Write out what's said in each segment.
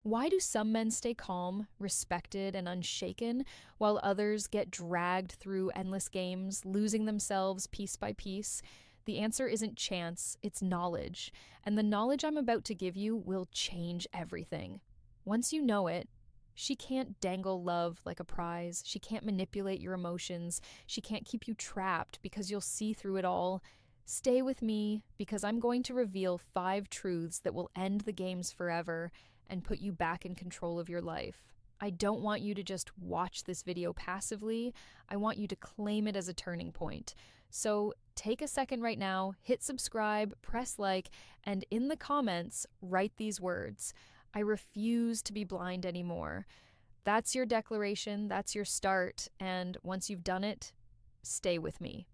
Why do some men stay calm, respected, and unshaken, while others get dragged through endless games, losing themselves piece by piece? The answer isn't chance, it's knowledge. And the knowledge I'm about to give you will change everything. Once you know it, she can't dangle love like a prize. She can't manipulate your emotions. She can't keep you trapped because you'll see through it all. Stay with me because I'm going to reveal 5 truths that will end the games forever and put you back in control of your life. I don't want you to just watch this video passively. I want you to claim it as a turning point. So take a second right now, hit subscribe, press like, and in the comments, write these words: I refuse to be blind anymore. That's your declaration, that's your start, and once you've done it, stay with me.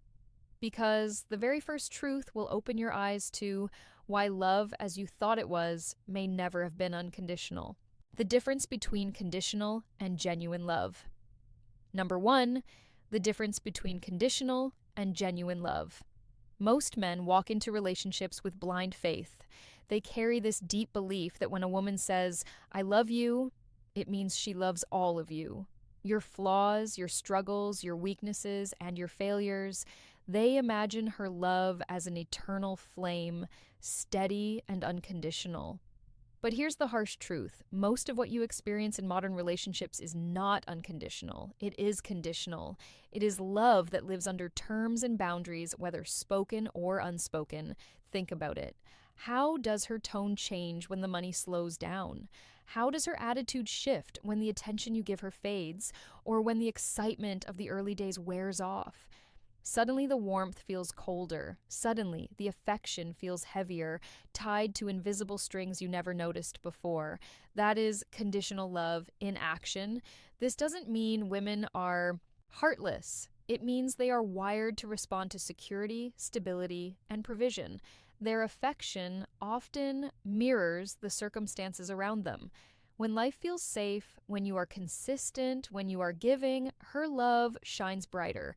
Because the very first truth will open your eyes to why love as you thought it was may never have been unconditional. The difference between conditional and genuine love. Number 1, the difference between conditional and genuine love. Most men walk into relationships with blind faith. They carry this deep belief that when a woman says, I love you, it means she loves all of you. Your flaws, your struggles, your weaknesses, and your failures. They imagine her love as an eternal flame, steady and unconditional. But here's the harsh truth. Most of what you experience in modern relationships is not unconditional. It is conditional. It is love that lives under terms and boundaries, whether spoken or unspoken. Think about it. How does her tone change when the money slows down? How does her attitude shift when the attention you give her fades, or when the excitement of the early days wears off? Suddenly the warmth feels colder. Suddenly the affection feels heavier, tied to invisible strings you never noticed before. That is conditional love in action. This doesn't mean women are heartless. It means they are wired to respond to security, stability, and provision. Their affection often mirrors the circumstances around them. When life feels safe, when you are consistent, when you are giving, her love shines brighter.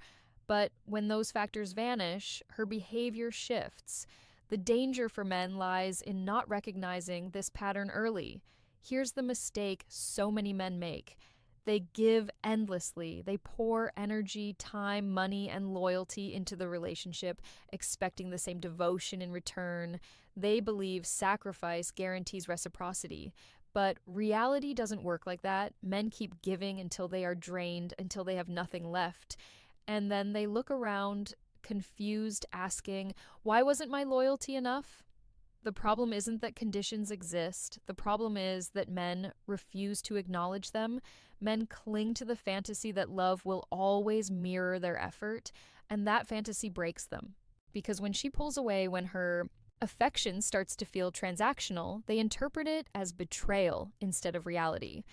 But when those factors vanish, her behavior shifts. The danger for men lies in not recognizing this pattern early. Here's the mistake so many men make. They give endlessly. They pour energy, time, money, and loyalty into the relationship, expecting the same devotion in return. They believe sacrifice guarantees reciprocity. But reality doesn't work like that. Men keep giving until they are drained, until they have nothing left. And then they look around, confused, asking, why wasn't my loyalty enough? The problem isn't that conditions exist. The problem is that men refuse to acknowledge them. Men cling to the fantasy that love will always mirror their effort, and that fantasy breaks them. Because when she pulls away, when her affection starts to feel transactional, they interpret it as betrayal instead of reality.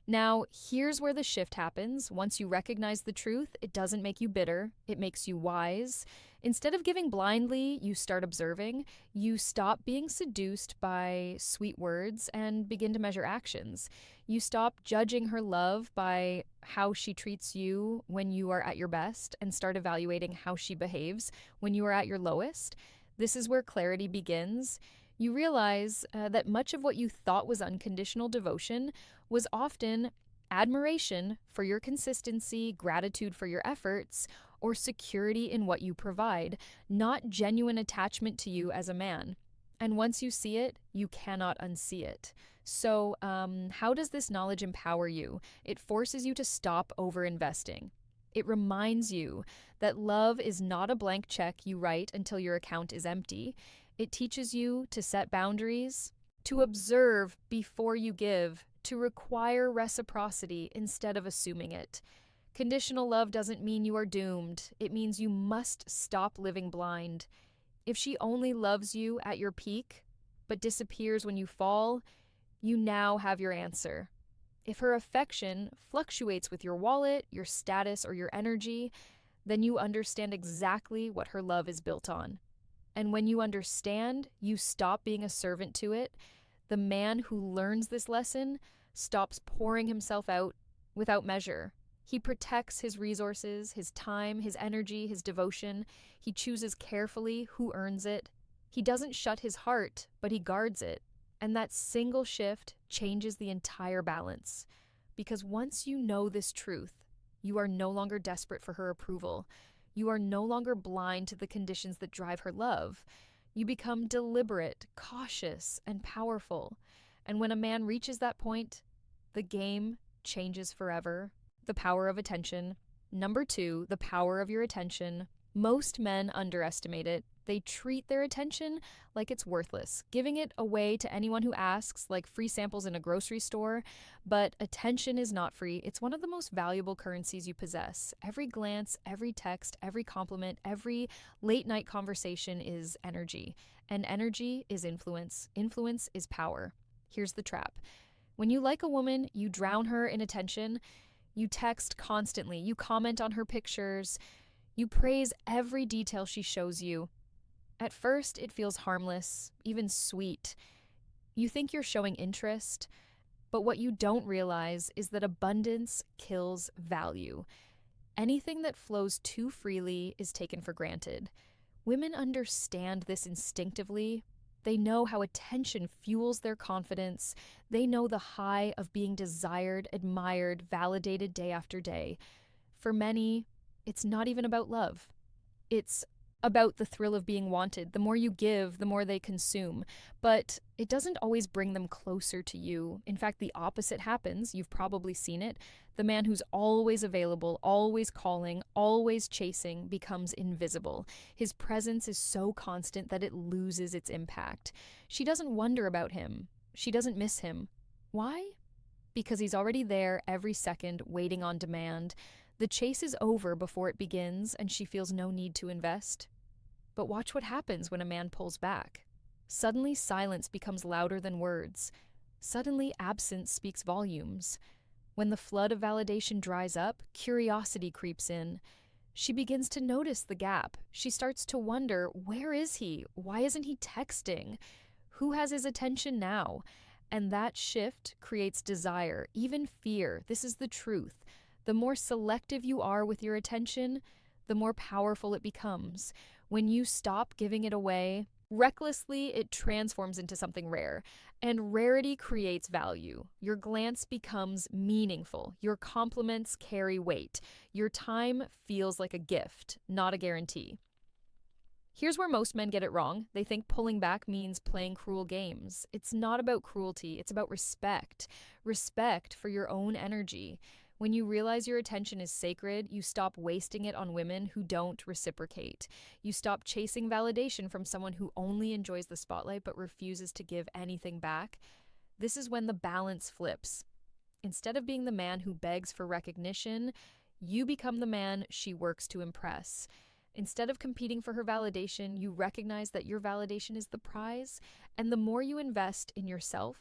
Now, here's where the shift happens. Once you recognize the truth, it doesn't make you bitter, it makes you wise. Instead of giving blindly, you start observing. You stop being seduced by sweet words and begin to measure actions. You stop judging her love by how she treats you when you are at your best and start evaluating how she behaves when you are at your lowest. This is where clarity begins. You realize that much of what you thought was unconditional devotion was often admiration for your consistency, gratitude for your efforts, or security in what you provide, not genuine attachment to you as a man. And once you see it, you cannot unsee it. So, how does this knowledge empower you? It forces you to stop over-investing. It reminds you that love is not a blank check you write until your account is empty. It teaches you to set boundaries, to observe before you give, to require reciprocity instead of assuming it. Conditional love doesn't mean you are doomed. It means you must stop living blind. If she only loves you at your peak, but disappears when you fall, you now have your answer. If her affection fluctuates with your wallet, your status, or your energy, then you understand exactly what her love is built on. And when you understand, you stop being a servant to it. The man who learns this lesson stops pouring himself out without measure. He protects his resources, his time, his energy, his devotion. He chooses carefully who earns it. He doesn't shut his heart, but he guards it. And that single shift changes the entire balance. Because once you know this truth, you are no longer desperate for her approval. You are no longer blind to the conditions that drive her love. You become deliberate, cautious, and powerful. And when a man reaches that point, the game changes forever. The power of attention. Number 2, the power of your attention. Most men underestimate it. They treat their attention like it's worthless, giving it away to anyone who asks, like free samples in a grocery store. But attention is not free. It's one of the most valuable currencies you possess. Every glance, every text, every compliment, every late night conversation is energy. And energy is influence. Influence is power. Here's the trap. When you like a woman, you drown her in attention. You text constantly. You comment on her pictures. You praise every detail she shows you. At first, it feels harmless, even sweet. You think you're showing interest, but what you don't realize is that abundance kills value. Anything that flows too freely is taken for granted. Women understand this instinctively. They know how attention fuels their confidence. They know the high of being desired, admired, validated day after day. For many, it's not even about love. It's about the thrill of being wanted. The more you give, the more they consume. But it doesn't always bring them closer to you. In fact, the opposite happens. You've probably seen it. The man who's always available, always calling, always chasing becomes invisible. His presence is so constant that it loses its impact. She doesn't wonder about him. She doesn't miss him. Why? Because he's already there every second, waiting on demand. The chase is over before it begins, and she feels no need to invest. But watch what happens when a man pulls back. Suddenly, silence becomes louder than words. Suddenly, absence speaks volumes. When the flood of validation dries up, curiosity creeps in. She begins to notice the gap. She starts to wonder, where is he? Why isn't he texting? Who has his attention now? And that shift creates desire, even fear. This is the truth. The more selective you are with your attention, the more powerful it becomes. When you stop giving it away recklessly, it transforms into something rare. And rarity creates value. Your glance becomes meaningful. Your compliments carry weight. Your time feels like a gift, not a guarantee. Here's where most men get it wrong. They think pulling back means playing cruel games. It's not about cruelty. It's about respect. Respect for your own energy. When you realize your attention is sacred, you stop wasting it on women who don't reciprocate. You stop chasing validation from someone who only enjoys the spotlight but refuses to give anything back. This is when the balance flips. Instead of being the man who begs for recognition, you become the man she works to impress. Instead of competing for her validation, you recognize that your validation is the prize, and the more you invest in yourself,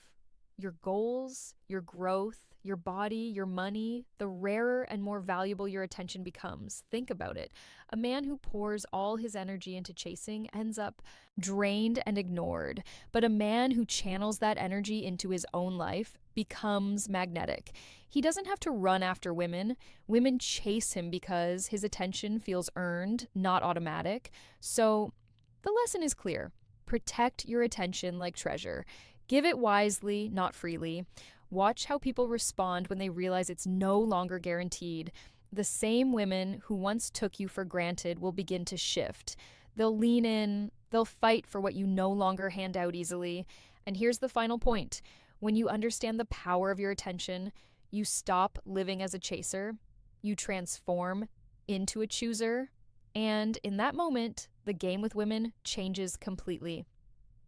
your goals, your growth, your body, your money, the rarer and more valuable your attention becomes. Think about it. A man who pours all his energy into chasing ends up drained and ignored. But a man who channels that energy into his own life becomes magnetic. He doesn't have to run after women. Women chase him because his attention feels earned, not automatic. So the lesson is clear. Protect your attention like treasure. Give it wisely, not freely. Watch how people respond when they realize it's no longer guaranteed. The same women who once took you for granted will begin to shift. They'll lean in, they'll fight for what you no longer hand out easily. And here's the final point. When you understand the power of your attention, you stop living as a chaser, you transform into a chooser, and in that moment, the game with women changes completely.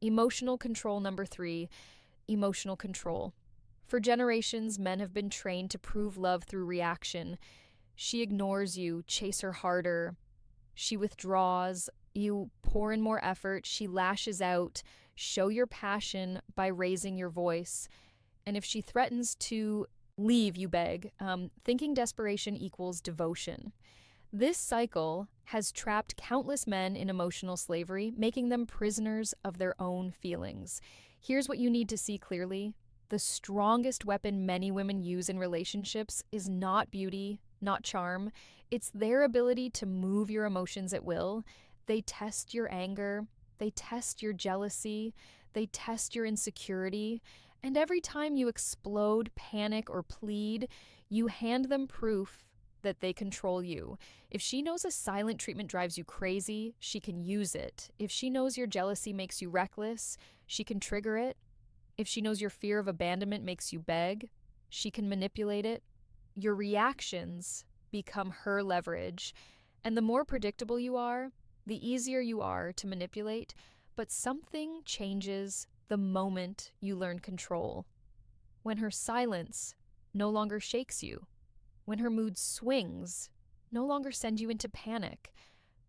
Emotional control number 3, emotional control. For generations, men have been trained to prove love through reaction. She ignores you, chase her harder. She withdraws, you pour in more effort, she lashes out. Show your passion by raising your voice. And if she threatens to leave, you beg. Thinking desperation equals devotion. This cycle has trapped countless men in emotional slavery, making them prisoners of their own feelings. Here's what you need to see clearly. The strongest weapon many women use in relationships is not beauty, not charm. It's their ability to move your emotions at will. They test your anger. They test your jealousy. they test your insecurity, and every time you explode, panic, or plead, you hand them proof that they control you. If she knows a silent treatment drives you crazy, she can use it. If she knows your jealousy makes you reckless, she can trigger it. If she knows your fear of abandonment makes you beg, she can manipulate it. Your reactions become her leverage, and the more predictable you are, the easier you are to manipulate, but something changes the moment you learn control. When her silence no longer shakes you, when her mood swings, no longer send you into panic,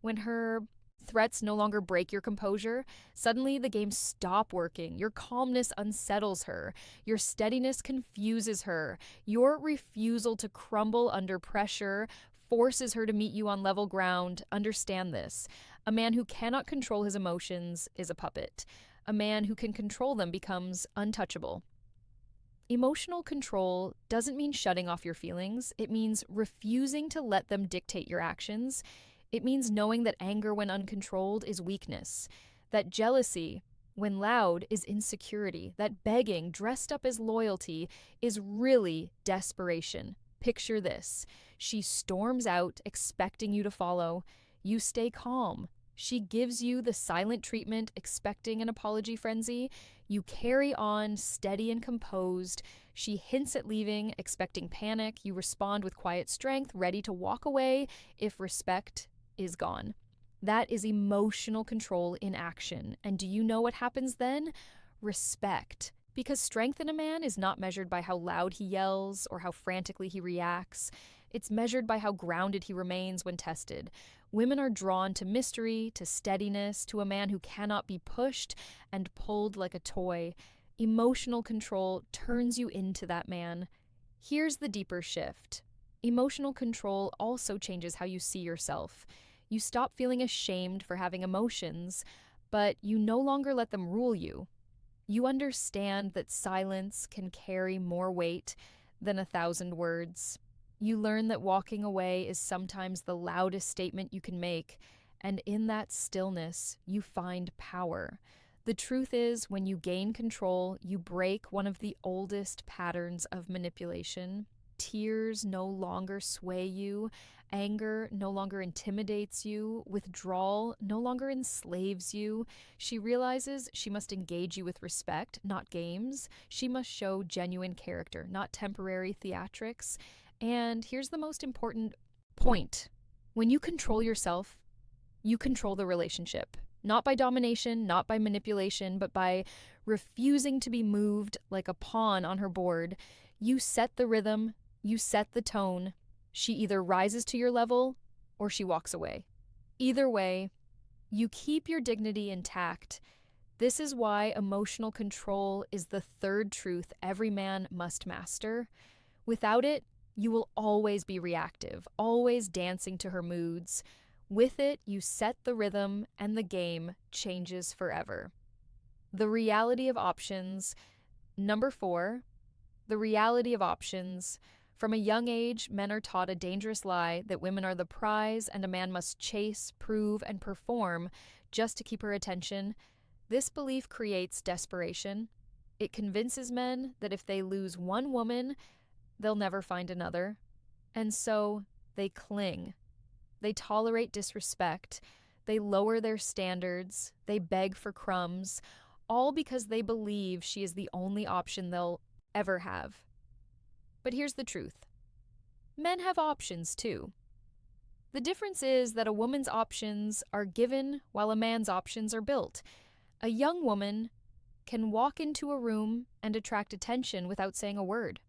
when her threats no longer break your composure, suddenly the games stop working. Your calmness unsettles her. Your steadiness confuses her. Your refusal to crumble under pressure forces her to meet you on level ground. Understand this. A man who cannot control his emotions is a puppet. A man who can control them becomes untouchable. Emotional control doesn't mean shutting off your feelings. It means refusing to let them dictate your actions. It means knowing that anger when uncontrolled is weakness, that jealousy, when loud, is insecurity, that begging, dressed up as loyalty, is really desperation. Picture this. She storms out, expecting you to follow. You stay calm. She gives you the silent treatment, expecting an apology frenzy. You carry on, steady and composed. She hints at leaving, expecting panic. You respond with quiet strength, ready to walk away if respect is gone. That is emotional control in action. And do you know what happens then? Respect. Because strength in a man is not measured by how loud he yells or how frantically he reacts. It's measured by how grounded he remains when tested. Women are drawn to mystery, to steadiness, to a man who cannot be pushed and pulled like a toy. Emotional control turns you into that man. Here's the deeper shift. Emotional control also changes how you see yourself. You stop feeling ashamed for having emotions, but you no longer let them rule you. You understand that silence can carry more weight than 1,000 words. You learn that walking away is sometimes the loudest statement you can make, and in that stillness, you find power. The truth is, when you gain control, you break one of the oldest patterns of manipulation. Tears no longer sway you. Anger no longer intimidates you. Withdrawal no longer enslaves you. She realizes she must engage you with respect, not games. She must show genuine character, not temporary theatrics. And here's the most important point. When you control yourself, you control the relationship. Not by domination, not by manipulation, but by refusing to be moved like a pawn on her board. You set the rhythm, you set the tone. She either rises to your level or she walks away. Either way, you keep your dignity intact. This is why emotional control is the third truth every man must master. Without it, you will always be reactive, always dancing to her moods. With it, you set the rhythm and the game changes forever. The reality of options. Number 4, the reality of options. From a young age, men are taught a dangerous lie that women are the prize and a man must chase, prove, and perform just to keep her attention. This belief creates desperation. It convinces men that if they lose one woman, they'll never find another. And so they cling. They tolerate disrespect. They lower their standards. They beg for crumbs, all because they believe she is the only option they'll ever have. But here's the truth. Men have options too. The difference is that a woman's options are given while a man's options are built. A young woman can walk into a room and attract attention without saying a word.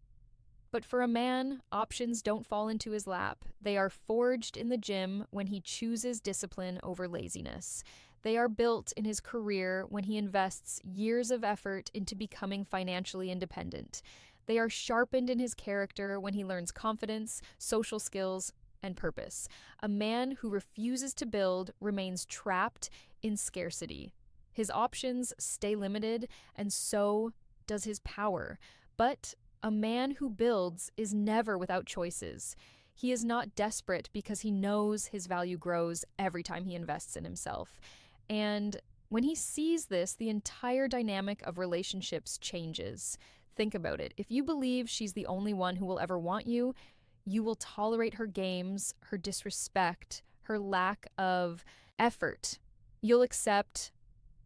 But for a man, options don't fall into his lap. They are forged in the gym when he chooses discipline over laziness. They are built in his career when he invests years of effort into becoming financially independent. They are sharpened in his character when he learns confidence, social skills, and purpose. A man who refuses to build remains trapped in scarcity. His options stay limited, and so does his power. But a man who builds is never without choices. He is not desperate because he knows his value grows every time he invests in himself. And When he sees this, the entire dynamic of relationships changes. Think about it. If you believe she's the only one who will ever want you, you will tolerate her games, her disrespect, her lack of effort. You'll accept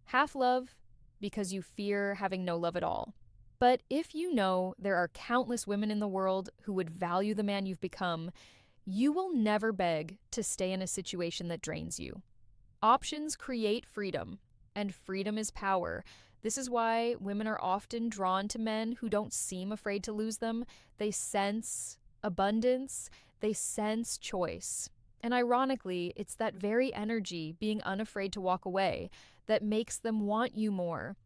half love because you fear having no love at all. But if you know there are countless women in the world who would value the man you've become, you will never beg to stay in a situation that drains you. Options create freedom, and freedom is power. This is why women are often drawn to men who don't seem afraid to lose them. They sense abundance, they sense choice. And ironically, it's that very energy, being unafraid to walk away, that makes them want you more.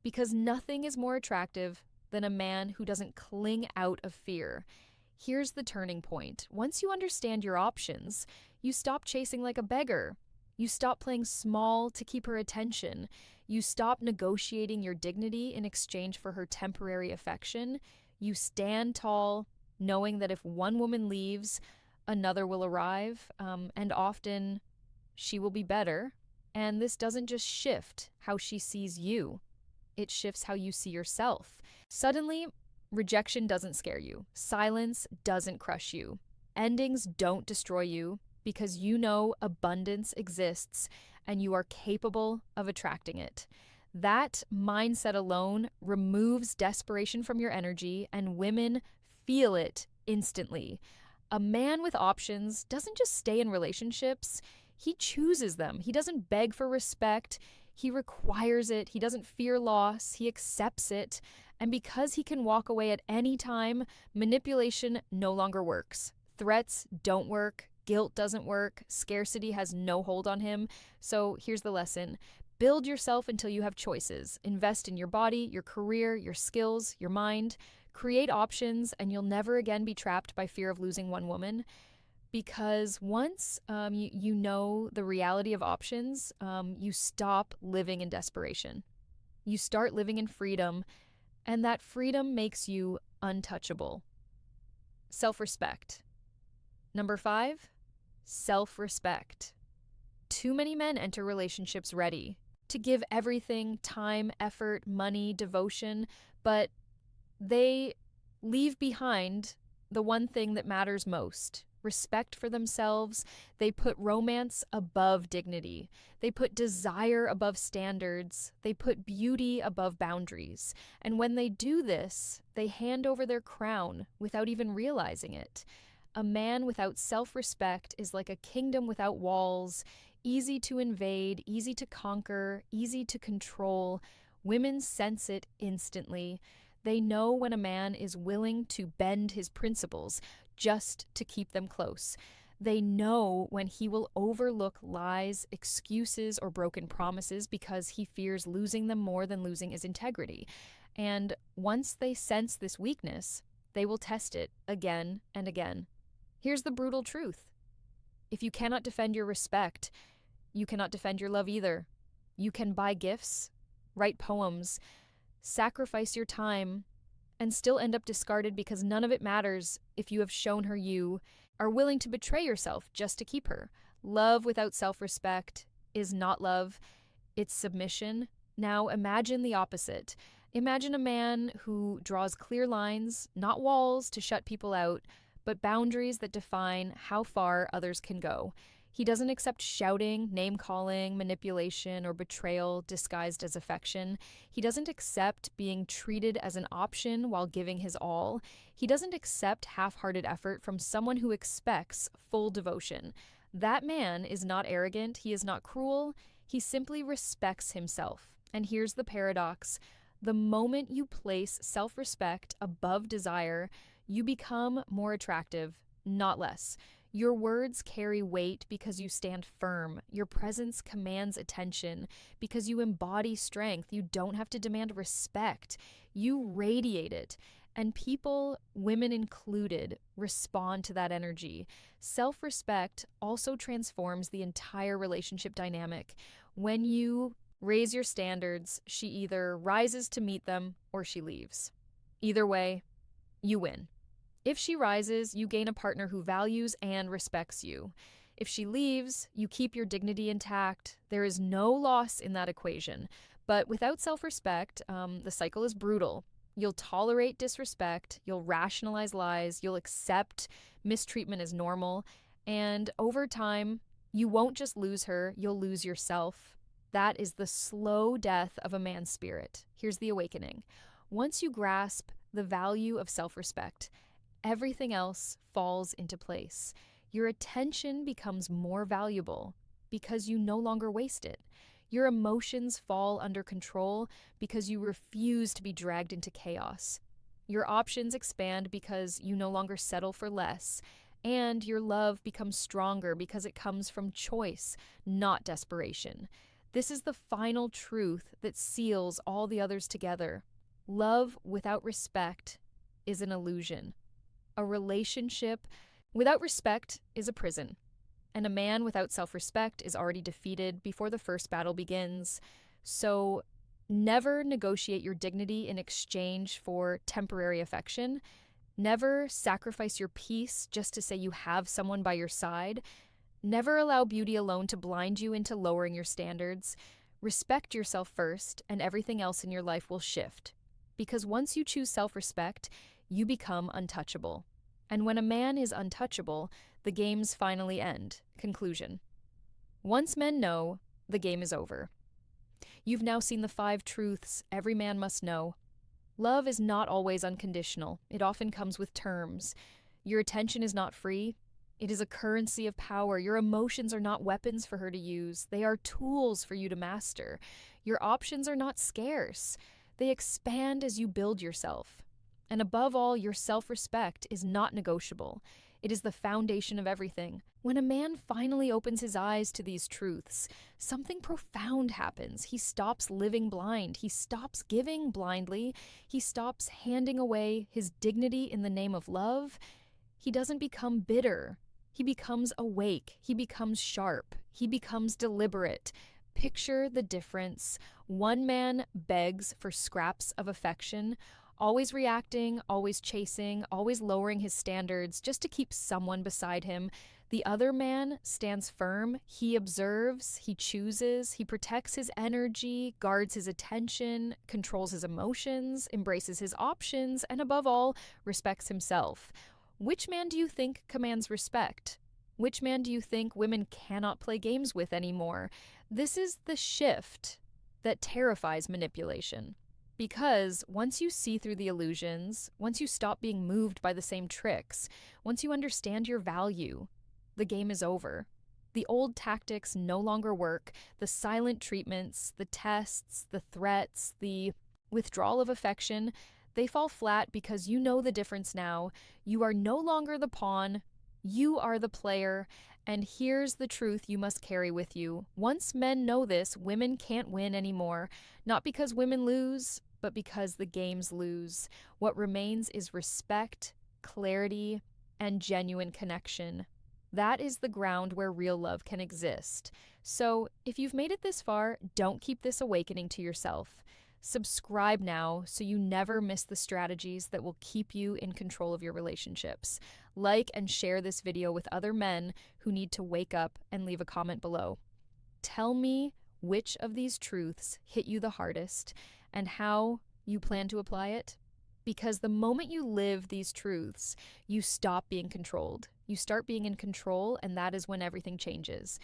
Because nothing is more attractive than a man who doesn't cling out of fear. Here's the turning point. Once you understand your options, you stop chasing like a beggar. You stop playing small to keep her attention. You stop negotiating your dignity in exchange for her temporary affection. You stand tall, knowing that if one woman leaves, another will arrive, and often she will be better. And this doesn't just shift how she sees you, it shifts how you see yourself. Suddenly, rejection doesn't scare you. Silence doesn't crush you. Endings don't destroy you because you know abundance exists and you are capable of attracting it. That mindset alone removes desperation from your energy, and women feel it instantly. A man with options doesn't just stay in relationships, he chooses them. He doesn't beg for respect, he requires it. He doesn't fear loss, he accepts it. And because he can walk away at any time, manipulation no longer works. Threats don't work, guilt doesn't work, scarcity has no hold on him. So here's the lesson. Build yourself until you have choices. Invest in your body, your career, your skills, your mind. Create options, and you'll never again be trapped by fear of losing one woman. Because once you know the reality of options, you stop living in desperation. You start living in freedom, and that freedom makes you untouchable. Self-respect. Number 5, self-respect. Too many men enter relationships ready to give everything, time, effort, money, devotion, but they leave behind the one thing that matters most: respect for themselves. They put romance above dignity. They put desire above standards. They put beauty above boundaries. And when they do this, they hand over their crown without even realizing it. A man without self-respect is like a kingdom without walls, easy to invade, easy to conquer, easy to control. Women sense it instantly. They know when a man is willing to bend his principles just to keep them close. They know when he will overlook lies, excuses, or broken promises because he fears losing them more than losing his integrity. And once they sense this weakness, they will test it again and again. Here's the brutal truth. If you cannot defend your respect, you cannot defend your love either. You can buy gifts, write poems, sacrifice your time, and still end up discarded because none of it matters if you have shown her you are willing to betray yourself just to keep her. Love without self-respect is not love, it's submission. Now imagine the opposite. Imagine a man who draws clear lines, not walls to shut people out, but boundaries that define how far others can go. He doesn't accept shouting, name-calling, manipulation, or betrayal disguised as affection. He doesn't accept being treated as an option while giving his all. He doesn't accept half-hearted effort from someone who expects full devotion. That man is not arrogant, he is not cruel, he simply respects himself. And here's the paradox. The moment you place self-respect above desire, you become more attractive, not less. Your words carry weight because you stand firm. Your presence commands attention because you embody strength. You don't have to demand respect. You radiate it. And people, women included, respond to that energy. Self-respect also transforms the entire relationship dynamic. When you raise your standards, she either rises to meet them or she leaves. Either way, you win. If she rises, you gain a partner who values and respects you. If she leaves, you keep your dignity intact. There is no loss in that equation. But without self respect, the cycle is brutal. You'll tolerate disrespect, you'll rationalize lies, you'll accept mistreatment as normal, and over time, you won't just lose her, you'll lose yourself. That is the slow death of a man's spirit. Here's the awakening. Once you grasp the value of self respect, everything else falls into place. Your attention becomes more valuable because you no longer waste it. Your emotions fall under control because you refuse to be dragged into chaos. Your options expand because you no longer settle for less. And your love becomes stronger because it comes from choice, not desperation. This is the final truth that seals all the others together. Love without respect is an illusion. A relationship without respect is a prison. And a man without self-respect is already defeated before the first battle begins. So never negotiate your dignity in exchange for temporary affection. Never sacrifice your peace just to say you have someone by your side. Never allow beauty alone to blind you into lowering your standards. Respect yourself first, and everything else in your life will shift. Because once you choose self-respect, you become untouchable. And when a man is untouchable, the games finally end. Conclusion. Once men know, the game is over. You've now seen the 5 truths every man must know. Love is not always unconditional. It often comes with terms. Your attention is not free. It is a currency of power. Your emotions are not weapons for her to use. They are tools for you to master. Your options are not scarce. They expand as you build yourself. And above all, your self-respect is not negotiable. It is the foundation of everything. When a man finally opens his eyes to these truths, something profound happens. He stops living blind. He stops giving blindly. He stops handing away his dignity in the name of love. He doesn't become bitter. He becomes awake. He becomes sharp. He becomes deliberate. Picture the difference. One man begs for scraps of affection, always reacting, always chasing, always lowering his standards just to keep someone beside him. The other man stands firm. He observes, he chooses, he protects his energy, guards his attention, controls his emotions, embraces his options, and above all, respects himself. Which man do you think commands respect? Which man do you think women cannot play games with anymore? This is the shift that terrifies manipulation. Because once you see through the illusions, once you stop being moved by the same tricks, once you understand your value, the game is over. The old tactics no longer work. The silent treatments, the tests, the threats, the withdrawal of affection, they fall flat because you know the difference now. You are no longer the pawn. You are the player. And here's the truth you must carry with you. Once men know this, women can't win anymore. Not because women lose, but because the games lose. What remains is respect, clarity, and genuine connection. That is the ground where real love can exist. So, if you've made it this far, don't keep this awakening to yourself. Subscribe now so you never miss the strategies that will keep you in control of your relationships. Like and share this video with other men who need to wake up, and leave a comment below. Tell me which of these truths hit you the hardest and how you plan to apply it. Because the moment you live these truths, you stop being controlled. You start being in control, and that is when everything changes.